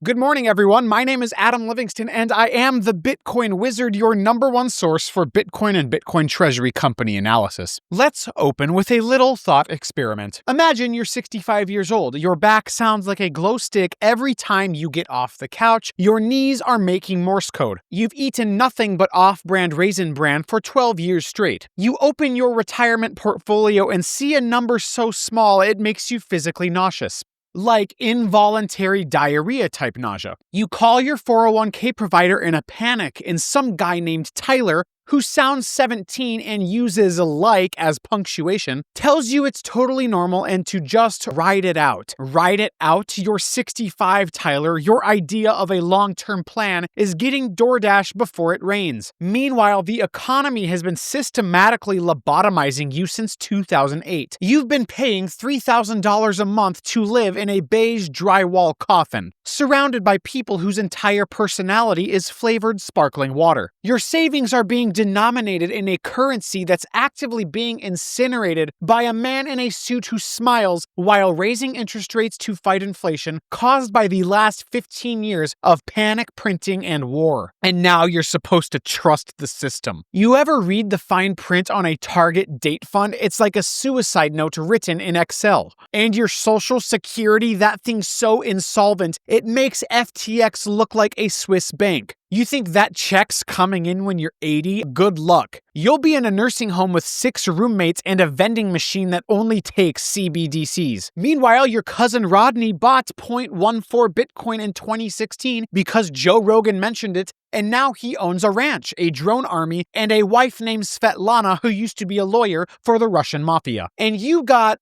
Good morning, everyone. My name is Adam Livingston, and I am the Bitcoin Wizard, your number one source for Bitcoin and Bitcoin Treasury Company analysis. Let's open with a little thought experiment. Imagine you're 65 years old. Your back sounds like a glow stick every time you get off the couch. Your knees are making Morse code. You've eaten nothing but off-brand Raisin Bran for 12 years straight. You open your retirement portfolio and see a number so small it makes you physically nauseous. Like involuntary diarrhea type nausea. You call your 401k provider in a panic, and some guy named Tyler, who sounds 17 and uses like as punctuation, tells you it's totally normal and to just ride it out. Ride it out? You're 65, Tyler. Your idea of a long-term plan is getting DoorDash before it rains. Meanwhile, the economy has been systematically lobotomizing you since 2008. You've been paying $3,000 a month to live in a beige drywall coffin, surrounded by people whose entire personality is flavored sparkling water. Your savings are being denominated in a currency that's actively being incinerated by a man in a suit who smiles while raising interest rates to fight inflation caused by the last 15 years of panic printing and war. And now you're supposed to trust the system. You ever read the fine print on a Target date fund? It's like a suicide note written in Excel. And your Social Security, that thing's so insolvent, it makes FTX look like a Swiss bank. You think that check's coming in when you're 80? Good luck. You'll be in a nursing home with 6 roommates and a vending machine that only takes CBDCs. Meanwhile, your cousin Rodney bought 0.14 Bitcoin in 2016 because Joe Rogan mentioned it, and now he owns a ranch, a drone army, and a wife named Svetlana who used to be a lawyer for the Russian mafia. And you've got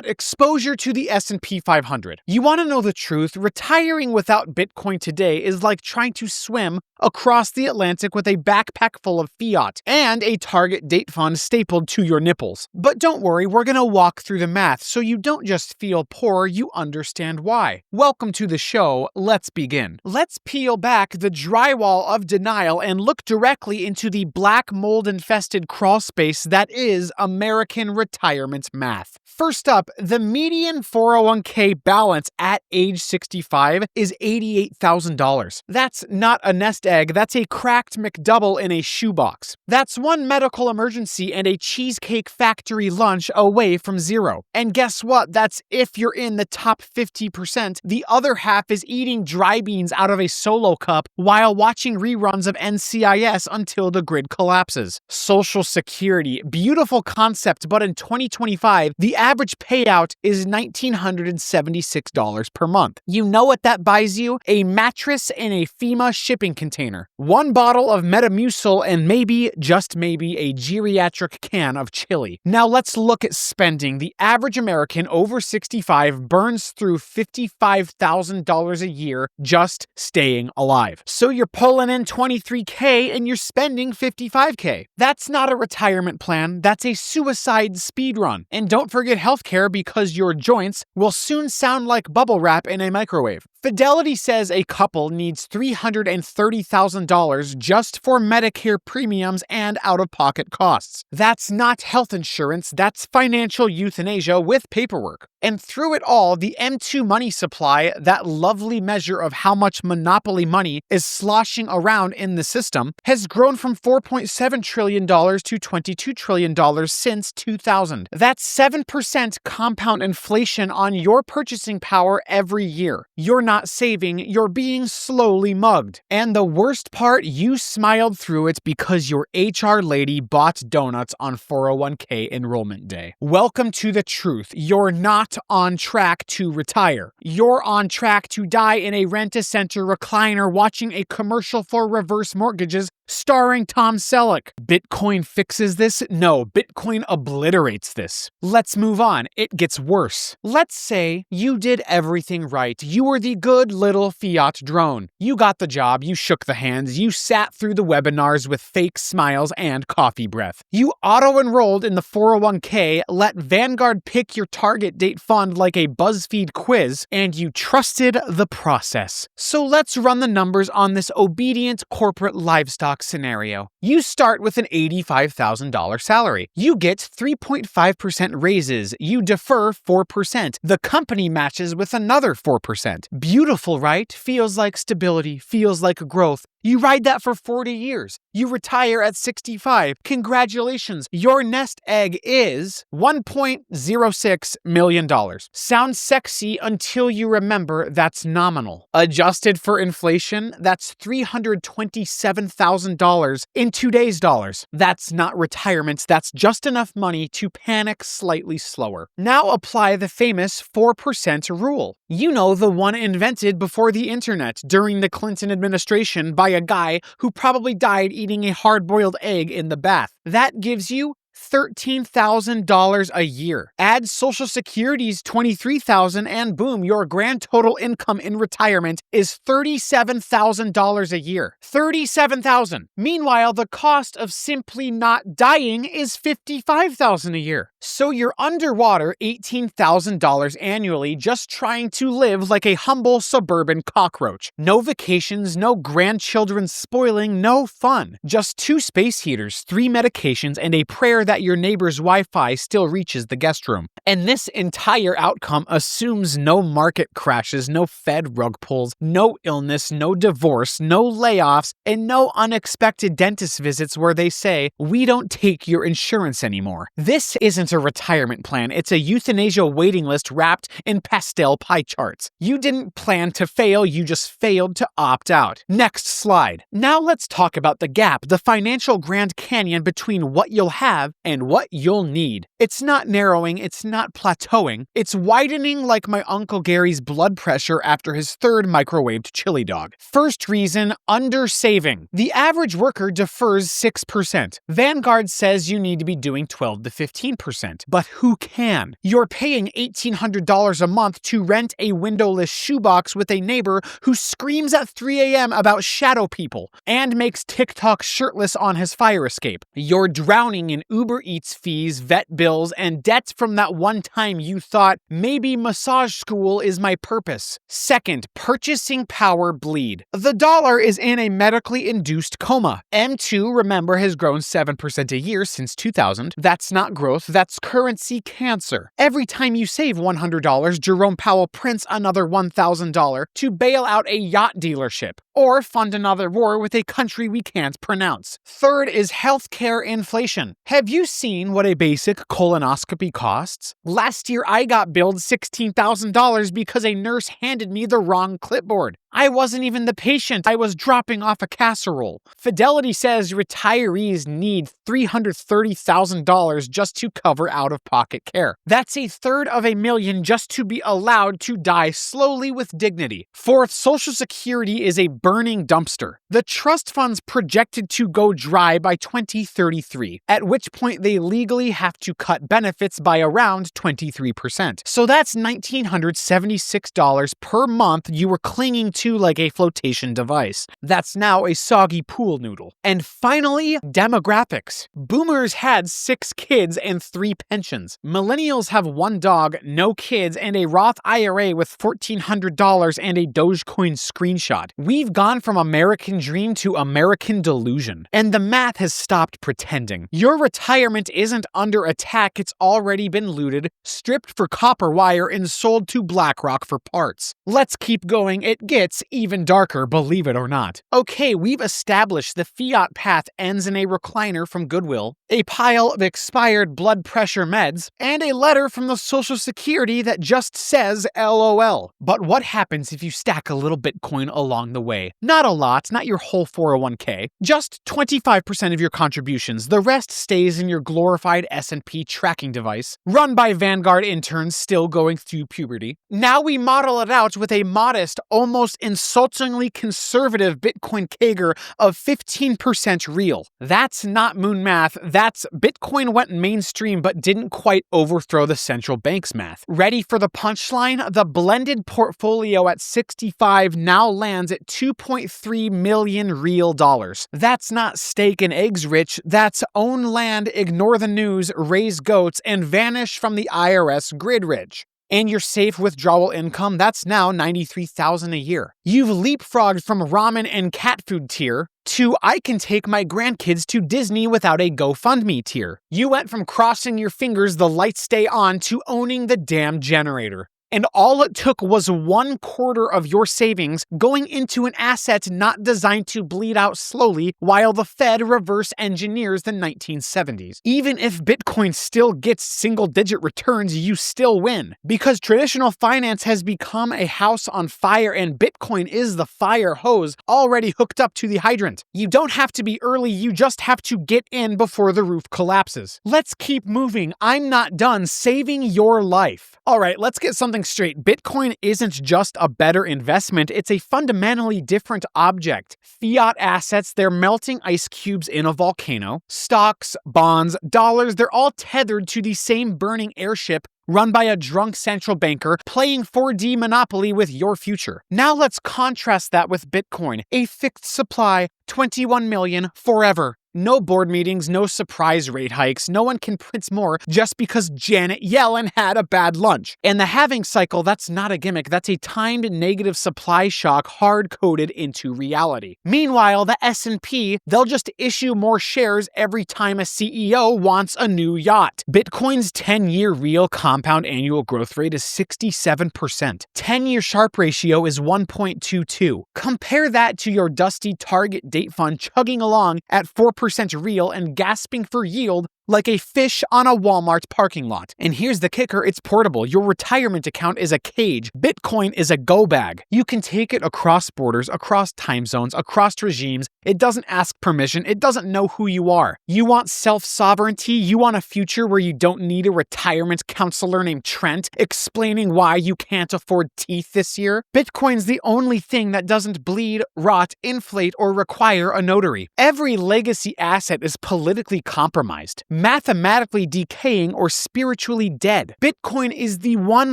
exposure to the S&P 500. You want to know the truth? Retiring without Bitcoin today is like trying to swim across the Atlantic with a backpack full of fiat and a Target date fund stapled to your nipples. But don't worry, we're going to walk through the math so you don't just feel poor, you understand why. Welcome to the show. Let's begin. Let's peel back the drywall of denial and look directly into the black mold-infested crawl space that is American retirement math. First up, the median 401k balance at age 65 is $88,000. That's not a nest egg, that's a cracked McDouble in a shoebox. That's one medical emergency and a Cheesecake Factory lunch away from zero. And guess what? That's if you're in the top 50%. The other half is eating dry beans out of a Solo cup while watching reruns of NCIS until the grid collapses. Social Security, beautiful concept, but in 2025, the average payout is $1,976 per month. You know what that buys you? A mattress in a FEMA shipping container, 1 bottle of Metamucil, and maybe, just maybe, a geriatric can of chili. Now let's look at spending. The average American over 65 burns through $55,000 a year just staying alive. So you're pulling in $23K and you're spending $55K. That's not a retirement plan. That's a suicide speed run. And don't forget healthcare because your joints will soon sound like bubble wrap in a microwave. Fidelity says a couple needs $330,000 just for Medicare premiums and out-of-pocket costs. That's not health insurance, that's financial euthanasia with paperwork. And through it all, the M2 money supply, that lovely measure of how much monopoly money is sloshing around in the system, has grown from $4.7 trillion to $22 trillion since 2000. That's 7% compound inflation on your purchasing power every year. You're not saving, you're being slowly mugged. And the worst part, you smiled through it because your HR lady bought donuts on 401k enrollment day. Welcome to the truth. You're not on track to retire. You're on track to die in a rent-a-center recliner watching a commercial for reverse mortgages starring Tom Selleck. Bitcoin fixes this? No, Bitcoin obliterates this. Let's move on. It gets worse. Let's say you did everything right. You were the good little fiat drone. You got the job, you shook the hands, you sat through the webinars with fake smiles and coffee breath. You auto-enrolled in the 401k, let Vanguard pick your target date fund like a BuzzFeed quiz, and you trusted the process. So let's run the numbers on this obedient corporate livestock Goldilocks scenario. You start with an $85,000 salary. You get 3.5% raises. You defer 4%. The company matches with another 4%. Beautiful, right? Feels like stability, feels like growth. You ride that for 40 years. You retire at 65. Congratulations. Your nest egg is $1.06 million. Sounds sexy until you remember that's nominal. Adjusted for inflation, that's $327,000 in today's dollars. That's not retirement. That's just enough money to panic slightly slower. Now apply the famous 4% rule. You know, the one invented before the internet during the Clinton administration by a guy who probably died eating a hard-boiled egg in the bath. That gives you $13,000 a year. Add Social Security's $23,000 and boom, your grand total income in retirement is $37,000 a year. $37,000. Meanwhile, the cost of simply not dying is $55,000 a year. So you're underwater $18,000 annually just trying to live like a humble suburban cockroach. No vacations, no grandchildren spoiling, no fun. Just 2 space heaters, 3 medications, and a prayer that your neighbor's Wi-Fi still reaches the guest room. And this entire outcome assumes no market crashes, no Fed rug pulls, no illness, no divorce, no layoffs, and no unexpected dentist visits where they say, "We don't take your insurance anymore." This isn't a retirement plan. It's a euthanasia waiting list wrapped in pastel pie charts. You didn't plan to fail, you just failed to opt out. Next slide. Now let's talk about the gap, the financial Grand Canyon between what you'll have and what you'll need. It's not narrowing, it's not plateauing, it's widening like my Uncle Gary's blood pressure after his 3rd microwaved chili dog. First reason, undersaving. The average worker defers 6%. Vanguard says you need to be doing 12 to 15%. But who can? You're paying $1,800 a month to rent a windowless shoebox with a neighbor who screams at 3 a.m. about shadow people and makes TikTok shirtless on his fire escape. You're drowning in Uber Eats fees, vet bills, and debts from that one time you thought, maybe massage school is my purpose. Second, purchasing power bleed. The dollar is in a medically induced coma. M2, remember, has grown 7% a year since 2000. That's not growth, that's currency cancer. Every time you save $100, Jerome Powell prints another $1,000 to bail out a yacht dealership or fund another war with a country we can't pronounce. Third is healthcare inflation. Have you seen what a basic colonoscopy costs? Last year, I got billed $16,000 because a nurse handed me the wrong clipboard. I wasn't even the patient. I was dropping off a casserole. Fidelity says retirees need $330,000 just to cover out-of-pocket care. That's $330,000 just to be allowed to die slowly with dignity. Fourth, Social Security is a burning dumpster. The trust fund's projected to go dry by 2033, at which point they legally have to cut benefits by around 23%. So that's $1,976 per month you were clinging to like a flotation device. That's now a soggy pool noodle. And finally, demographics. Boomers had 6 kids and 3 pensions. Millennials have 1 dog, no kids, and a Roth IRA with $1,400 and a Dogecoin screenshot. We've gone from American dream to American delusion. And the math has stopped pretending. Your retirement isn't under attack, it's already been looted, stripped for copper wire, and sold to BlackRock for parts. Let's keep going, it gets even darker, believe it or not. Okay, we've established the fiat path ends in a recliner from Goodwill, a pile of expired blood pressure meds, and a letter from the Social Security that just says LOL. But what happens if you stack a little Bitcoin along the way? Not a lot, not your whole 401k, just 25% of your contributions. The rest stays in your glorified S&P tracking device, run by Vanguard interns still going through puberty. Now we model it out with a modest, almost insultingly conservative Bitcoin CAGR of 15% real. That's not moon math, that's Bitcoin went mainstream but didn't quite overthrow the central bank's math. Ready for the punchline? The blended portfolio at 65 now lands at 2.3 million real dollars. That's not steak and eggs rich, that's own land, ignore the news, raise goats, and vanish from the IRS grid rich. And your safe withdrawal income, that's now $93,000 a year. You've leapfrogged from ramen and cat food tier to I can take my grandkids to Disney without a GoFundMe tier. You went from crossing your fingers the lights stay on to owning the damn generator. And all it took was 1/4 of your savings going into an asset not designed to bleed out slowly while the Fed reverse engineers the 1970s. Even if Bitcoin still gets single-digit returns, you still win. Because traditional finance has become a house on fire and Bitcoin is the fire hose already hooked up to the hydrant. You don't have to be early, you just have to get in before the roof collapses. Let's keep moving. I'm not done saving your life. All right, let's get something straight. Bitcoin isn't just a better investment, it's a fundamentally different object. Fiat assets, they're melting ice cubes in a volcano. Stocks, bonds, dollars, they're all tethered to the same burning airship run by a drunk central banker playing 4D Monopoly with your future. Now let's contrast that with Bitcoin, a fixed supply, 21 million forever. No board meetings, no surprise rate hikes, no one can print more just because Janet Yellen had a bad lunch. And the halving cycle, that's not a gimmick, that's a timed negative supply shock hard-coded into reality. Meanwhile, the S&P, they'll just issue more shares every time a CEO wants a new yacht. Bitcoin's 10-year real compound annual growth rate is 67%. 10-year Sharpe ratio is 1.22. Compare that to your dusty target date fund chugging along at 4% real and gasping for yield like a fish on a Walmart parking lot. And here's the kicker, it's portable. Your retirement account is a cage. Bitcoin is a go bag. You can take it across borders, across time zones, across regimes. It doesn't ask permission. It doesn't know who you are. You want self-sovereignty? You want a future where you don't need a retirement counselor named Trent explaining why you can't afford teeth this year? Bitcoin's the only thing that doesn't bleed, rot, inflate, or require a notary. Every legacy asset is politically compromised, mathematically decaying, or spiritually dead. Bitcoin is the one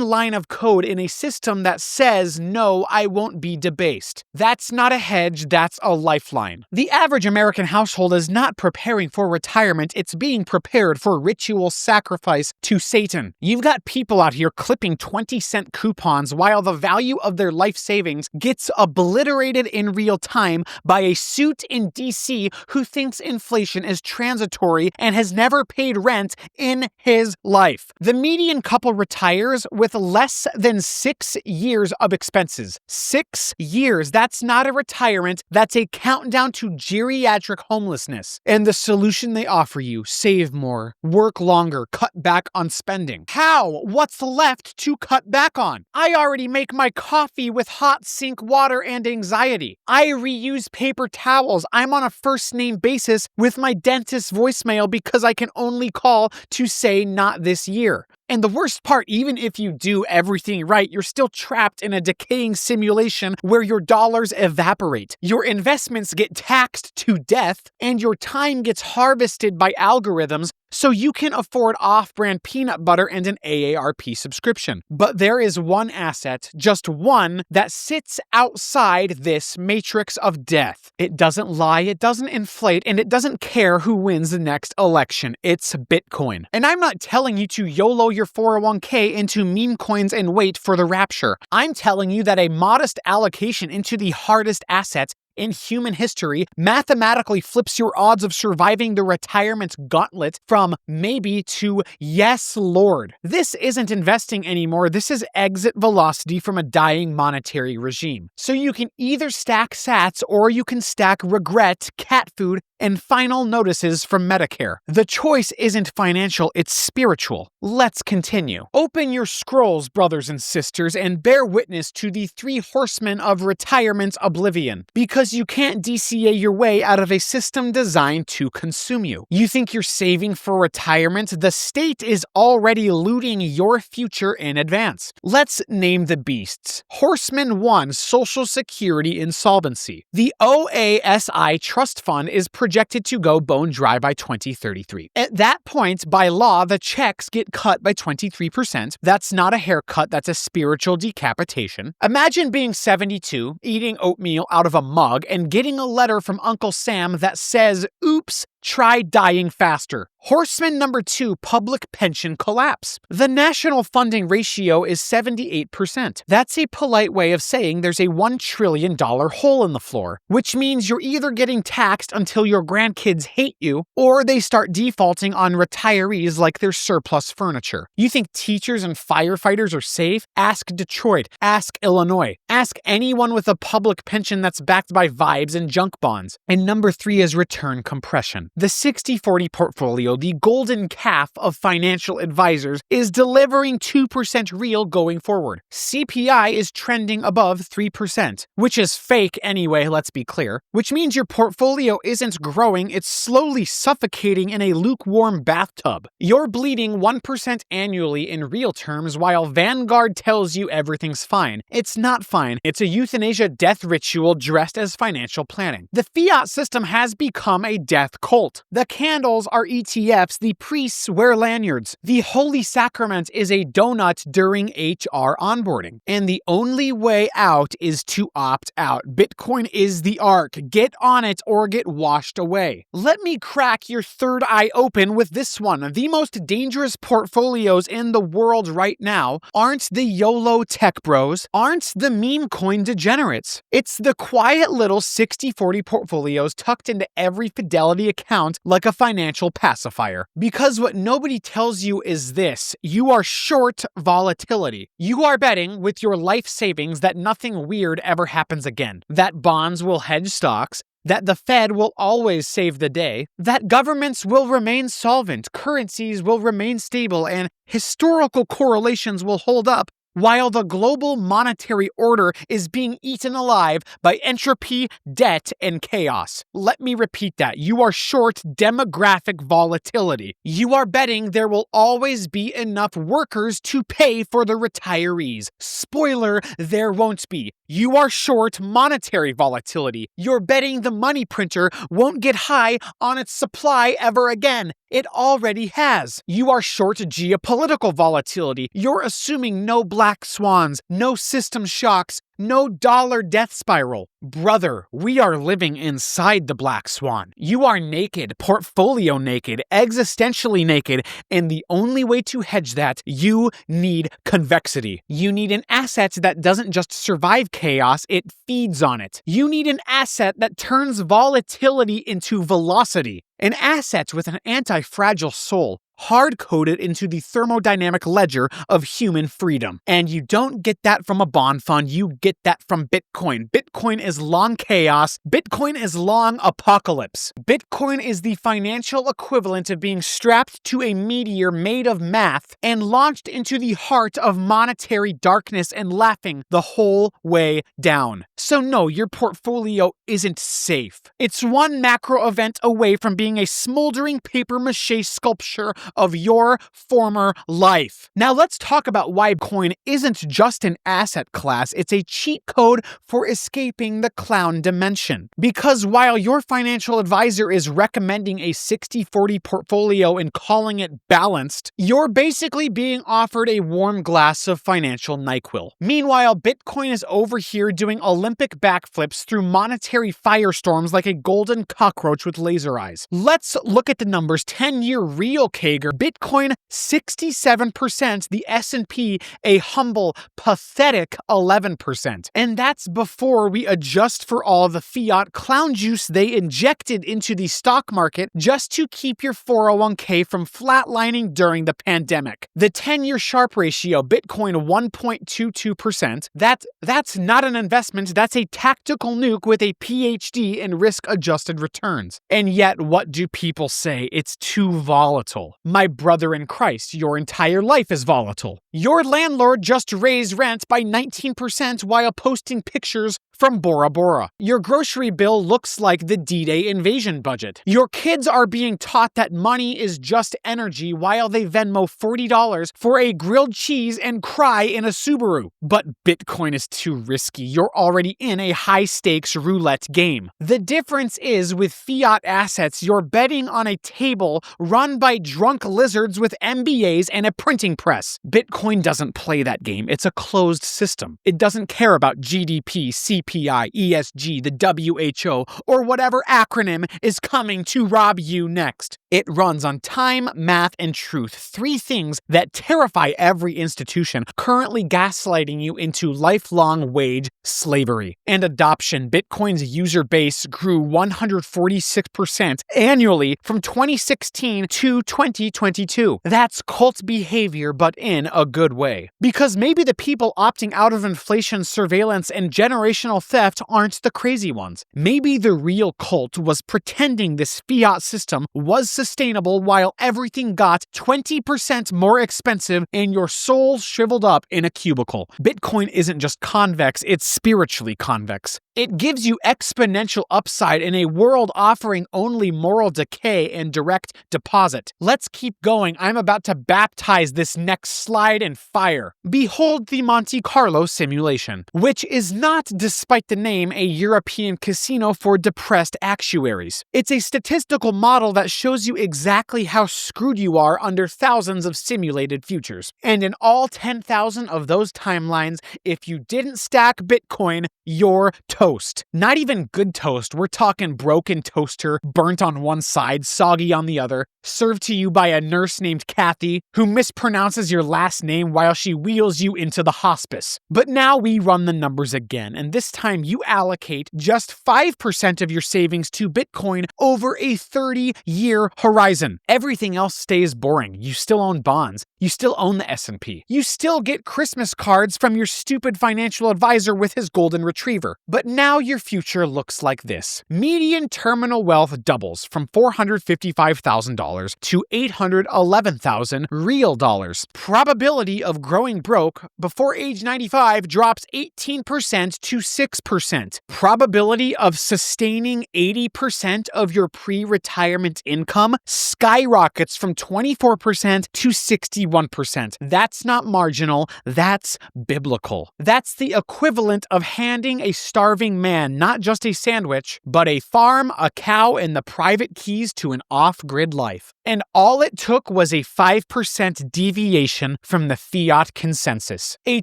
line of code in a system that says, no, I won't be debased. That's not a hedge, that's a lifeline. The average American household is not preparing for retirement, it's being prepared for ritual sacrifice to Satan. You've got people out here clipping 20-cent coupons while the value of their life savings gets obliterated in real time by a suit in DC who thinks inflation is transitory and has never paid rent in his life. The median couple retires with less than 6 years of expenses. 6 years. That's not a retirement. That's a countdown to geriatric homelessness. And the solution they offer you, save more, work longer, cut back on spending. How? What's left to cut back on? I already make my coffee with hot sink water and anxiety. I reuse paper towels. I'm on a first name basis with my dentist's voicemail because I can only call to say not this year. And the worst part, even if you do everything right, you're still trapped in a decaying simulation where your dollars evaporate, your investments get taxed to death, and your time gets harvested by algorithms so you can afford off-brand peanut butter and an AARP subscription. But there is one asset, just one, that sits outside this matrix of death. It doesn't lie, it doesn't inflate, and it doesn't care who wins the next election. It's Bitcoin. And I'm not telling you to YOLO your 401k into meme coins and wait for the rapture. I'm telling you that a modest allocation into the hardest assets in human history mathematically flips your odds of surviving the retirement gauntlet from maybe to yes, Lord. This isn't investing anymore. This is exit velocity from a dying monetary regime. So you can either stack sats or you can stack regret, cat food, and final notices from Medicare. The choice isn't financial, it's spiritual. Let's continue. Open your scrolls, brothers and sisters, and bear witness to the 3 horsemen of retirement's oblivion. Because you can't DCA your way out of a system designed to consume you. You think you're saving for retirement? The state is already looting your future in advance. Let's name the beasts. Horseman 1, Social Security insolvency. The OASI Trust Fund is projected to go bone dry by 2033. At that point, by law, the checks get cut by 23%. That's not a haircut, that's a spiritual decapitation. Imagine being 72, eating oatmeal out of a mug, and getting a letter from Uncle Sam that says, oops, Try dying faster. Horseman number 2, public pension collapse. The national funding ratio is 78%. That's a polite way of saying there's a $1 trillion hole in the floor, which means you're either getting taxed until your grandkids hate you, or they start defaulting on retirees like they're surplus furniture. You think teachers and firefighters are safe? Ask Detroit. Ask Illinois. Ask anyone with a public pension that's backed by vibes and junk bonds. And number 3 is return compression. The 60-40 portfolio, the golden calf of financial advisors, is delivering 2% real going forward. CPI is trending above 3%, which is fake anyway, let's be clear, which means your portfolio isn't growing, it's slowly suffocating in a lukewarm bathtub. You're bleeding 1% annually in real terms while Vanguard tells you everything's fine. It's not fine. It's a euthanasia death ritual dressed as financial planning. The fiat system has become a death cult. The candles are ETFs, the priests wear lanyards. The holy sacrament is a donut during HR onboarding. And the only way out is to opt out. Bitcoin is the ark. Get on it or get washed away. Let me crack your third eye open with this one. The most dangerous portfolios in the world right now aren't the YOLO tech bros, aren't the meme coin degenerates. It's the quiet little 60-40 portfolios tucked into every Fidelity account like a financial pacifier. Because what nobody tells you is this: you are short volatility. You are betting with your life savings that nothing weird ever happens again, that bonds will hedge stocks, that the Fed will always save the day, that governments will remain solvent, currencies will remain stable, and historical correlations will hold up, while the global monetary order is being eaten alive by entropy, debt, and chaos. Let me repeat that. You are short demographic volatility. You are betting there will always be enough workers to pay for the retirees. Spoiler, there won't be. You are short monetary volatility. You're betting the money printer won't get high on its supply ever again. It already has. You are short geopolitical volatility. You're assuming no black swans, no system shocks, no dollar death spiral. Brother, we are living inside the black swan. You are naked, portfolio naked, existentially naked, and the only way to hedge that, you need convexity. You need an asset that doesn't just survive chaos, it feeds on it. You need an asset that turns volatility into velocity. An asset with an anti-fragile soul, hard-coded into the thermodynamic ledger of human freedom. And you don't get that from a bond fund, you get that from Bitcoin. Bitcoin is long chaos. Bitcoin is long apocalypse. Bitcoin is the financial equivalent of being strapped to a meteor made of math and launched into the heart of monetary darkness and laughing the whole way down. So no, your portfolio isn't safe. It's one macro event away from being a smoldering papier-mâché sculpture of your former life. Now let's talk about why Bitcoin isn't just an asset class, it's a cheat code for escaping the clown dimension. Because while your financial advisor is recommending a 60-40 portfolio and calling it balanced, you're basically being offered a warm glass of financial NyQuil. Meanwhile, Bitcoin is over here doing Olympic backflips through monetary firestorms like a golden cockroach with laser eyes. Let's look at the numbers. 10-year real CAGR, Bitcoin 67%, the S&P a humble, pathetic 11%. And that's before we adjust for all the fiat clown juice they injected into the stock market just to keep your 401k from flatlining during the pandemic. The 10-year Sharpe ratio, Bitcoin 1.22%. That's not an investment, that's a tactical nuke with a PhD in risk-adjusted returns. And yet, what do people say? It's too volatile. My brother in Christ, your entire life is volatile. Your landlord just raised rent by 19% while posting pictures from Bora Bora. Your grocery bill looks like the D-Day invasion budget. Your kids are being taught that money is just energy while they Venmo $40 for a grilled cheese and cry in a Subaru. But Bitcoin is too risky. You're already in a high-stakes roulette game. The difference is with fiat assets, you're betting on a table run by drunk lizards with MBAs and a printing press. Bitcoin doesn't play that game. It's a closed system. It doesn't care about GDP, CPI, CPI, ESG, the WHO, or whatever acronym is coming to rob you next. It runs on time, math, and truth, three things that terrify every institution currently gaslighting you into lifelong wage slavery. And adoption. Bitcoin's user base grew 146% annually from 2016 to 2022. That's cult behavior, but in a good way. Because maybe the people opting out of inflation, surveillance, and generational theft aren't the crazy ones. Maybe the real cult was pretending this fiat system was sustainable while everything got 20% more expensive and your soul shriveled up in a cubicle. Bitcoin isn't just convex, it's spiritually convex. It gives you exponential upside in a world offering only moral decay and direct deposit. Let's keep going. I'm about to baptize this next slide in fire. Behold the Monte Carlo simulation, which is not, despite the name, a European casino for depressed actuaries. It's a statistical model that shows you exactly how screwed you are under thousands of simulated futures. And in all 10,000 of those timelines, if you didn't stack Bitcoin, you're toast. Not even good toast. We're talking broken toaster, burnt on one side, soggy on the other, served to you by a nurse named Kathy who mispronounces your last name while she wheels you into the hospice. But now we run the numbers again, and this time you allocate just 5% of your savings to Bitcoin over a 30-year horizon. Everything else stays boring. You still own bonds. You still own the S&P. You still get Christmas cards from your stupid financial advisor with his golden retriever. But now your future looks like this. Median terminal wealth doubles from $455,000 to $811,000 real dollars. Probability of growing broke before age 95 drops 18% to 6%. Probability of sustaining 80% of your pre-retirement income skyrockets from 24% to 61%. That's not marginal, that's biblical. That's the equivalent of handing a starving man not just a sandwich, but a farm, a cow, and the private keys to an off-grid life. And all it took was a 5% deviation from the fiat consensus. A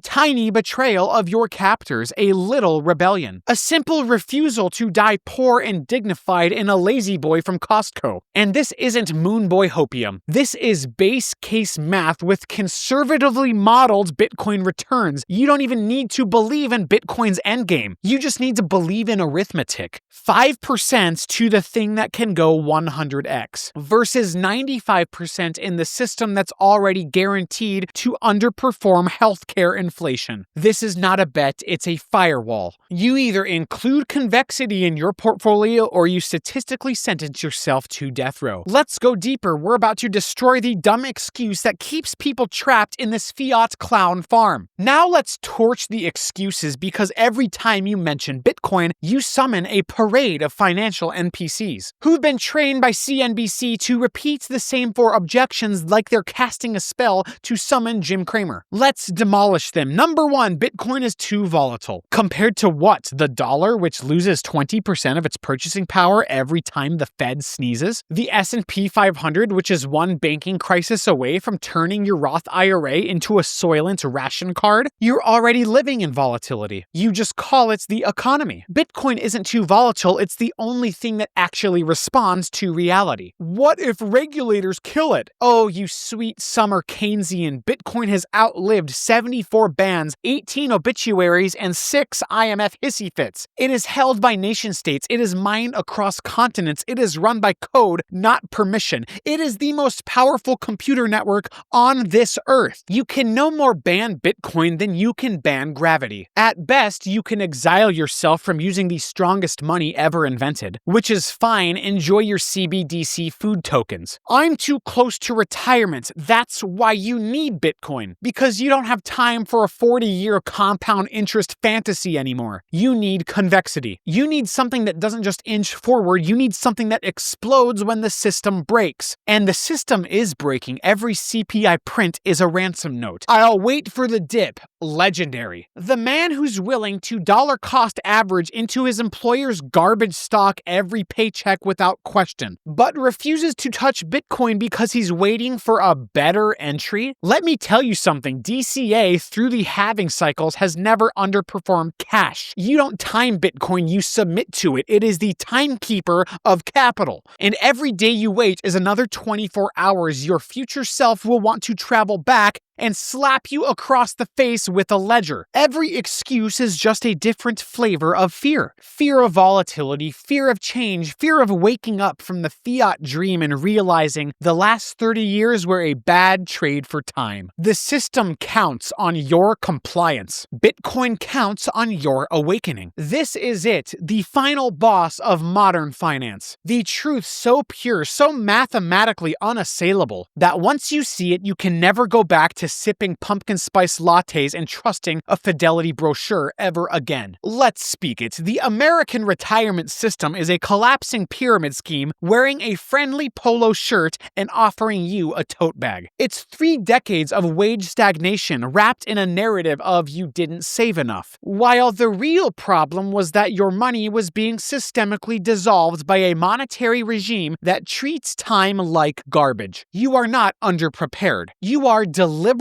tiny betrayal of your captors, a little rebellion. A simple refusal to die poor and dignified in a lazy boy from Costco. And this isn't moon boy hopium. This is base case math with conservatively modeled Bitcoin returns. You don't even need to believe in Bitcoin's endgame. You just need to believe in arithmetic. 5% to the thing that can go 100x versus 95% in the system that's already guaranteed to underperform healthcare inflation. This is not a bet, it's a firewall. You either include convexity in your portfolio or you statistically sentence yourself to death row. Let's go deeper. We're about to destroy the dumb excuse that keeps people trapped in this fiat clown farm. Now let's torch the excuses, because every time you mention Bitcoin, you summon a parade of financial NPCs who've been trained by CNBC to repeat the same four objections like they're casting a spell to summon Jim Cramer. Let's demolish them. Number one, Bitcoin is too volatile. Compared to what? The dollar, which loses 20% of its purchasing power every time the Fed sneezes? The S&P 500, which is one banking crisis away from turning your Roth IRA into a Soylent ration card? You're already living in volatility. You just call it the economy. Bitcoin isn't too volatile, it's the only thing that actually responds to reality. What if regulators kill it? Oh, you sweet summer Keynesian, Bitcoin has outlived 74 bans, 18 obituaries, and 6 IMF hissy fits. It is held by nation states. It is mined across continents. It is run by code, not permission. It is the most powerful computer network on this earth. You can no more ban Bitcoin than you can ban gravity. At best, you can exile yourself from using the strongest money ever invented, which is fine. Enjoy your CBDC food tokens. I'm too close to retirement. That's why you need Bitcoin, because you don't have time for a 40-year compound interest fantasy anymore. You need convexity. You need something that doesn't just inch forward. You need something that explodes when the system breaks. And the system is breaking. Every CPI print is a ransom note. I'll wait for the dip. Legendary. The man who's willing to dollar cost average into his employer's garbage stock every paycheck without question, but refuses to touch Bitcoin because he's waiting for a better entry? Let me tell you something. DCA through the halving cycles has never underperformed cash. cash. You don't time Bitcoin, you submit to it. It is the timekeeper of capital. And every day you wait is another 24 hours your future self will want to travel back and slap you across the face with a ledger. Every excuse is just a different flavor of fear. Fear of volatility, fear of change, fear of waking up from the fiat dream and realizing the last 30 years were a bad trade for time. The system counts on your compliance. Bitcoin counts on your awakening. This is it, the final boss of modern finance. The truth so pure, so mathematically unassailable, that once you see it, you can never go back to sipping pumpkin spice lattes and trusting a Fidelity brochure ever again. Let's speak it. The American retirement system is a collapsing pyramid scheme wearing a friendly polo shirt and offering you a tote bag. It's 3 decades of wage stagnation wrapped in a narrative of you didn't save enough. While the real problem was that your money was being systemically dissolved by a monetary regime that treats time like garbage. You are not underprepared. You are deliberately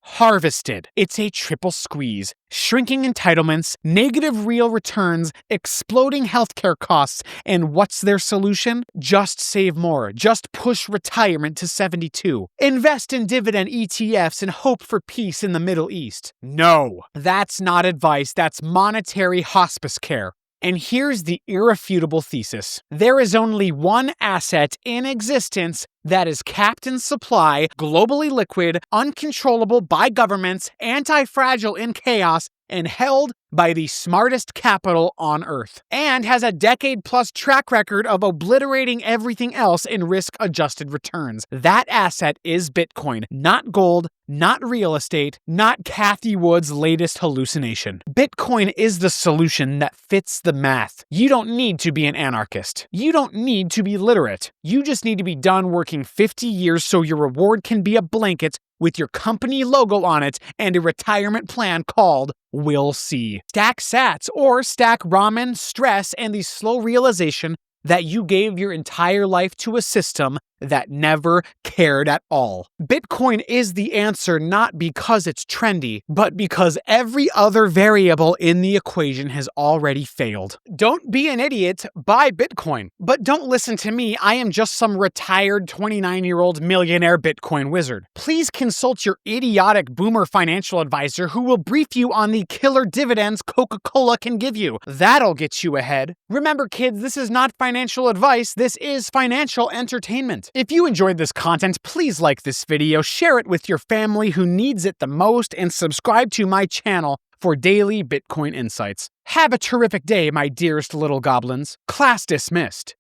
harvested. It's a triple squeeze. Shrinking entitlements, negative real returns, exploding healthcare costs, and what's their solution? Just save more. Just push retirement to 72. Invest in dividend ETFs and hope for peace in the Middle East. No, that's not advice. That's monetary hospice care. And here's the irrefutable thesis. There is only one asset in existence that is capped in supply, globally liquid, uncontrollable by governments, anti-fragile in chaos, and held by the smartest capital on Earth, and has a decade-plus track record of obliterating everything else in risk-adjusted returns. That asset is Bitcoin, not gold, not real estate, not Kathy Wood's latest hallucination. Bitcoin is the solution that fits the math. You don't need to be an anarchist. You don't need to be literate. You just need to be done working 50 years so your reward can be a blanket with your company logo on it and a retirement plan called We'll See. Stack sats or stack ramen, stress, and the slow realization that you gave your entire life to a system that never cared at all. Bitcoin is the answer not because it's trendy, but because every other variable in the equation has already failed. Don't be an idiot, buy Bitcoin. But don't listen to me, I am just some retired 29-year-old millionaire Bitcoin wizard. Please consult your idiotic boomer financial advisor who will brief you on the killer dividends Coca-Cola can give you. That'll get you ahead. Remember kids, this is not financial advice, this is financial entertainment. If you enjoyed this content, please like this video, share it with your family who needs it the most, and subscribe to my channel for daily Bitcoin insights. Have a terrific day, my dearest little goblins. Class dismissed.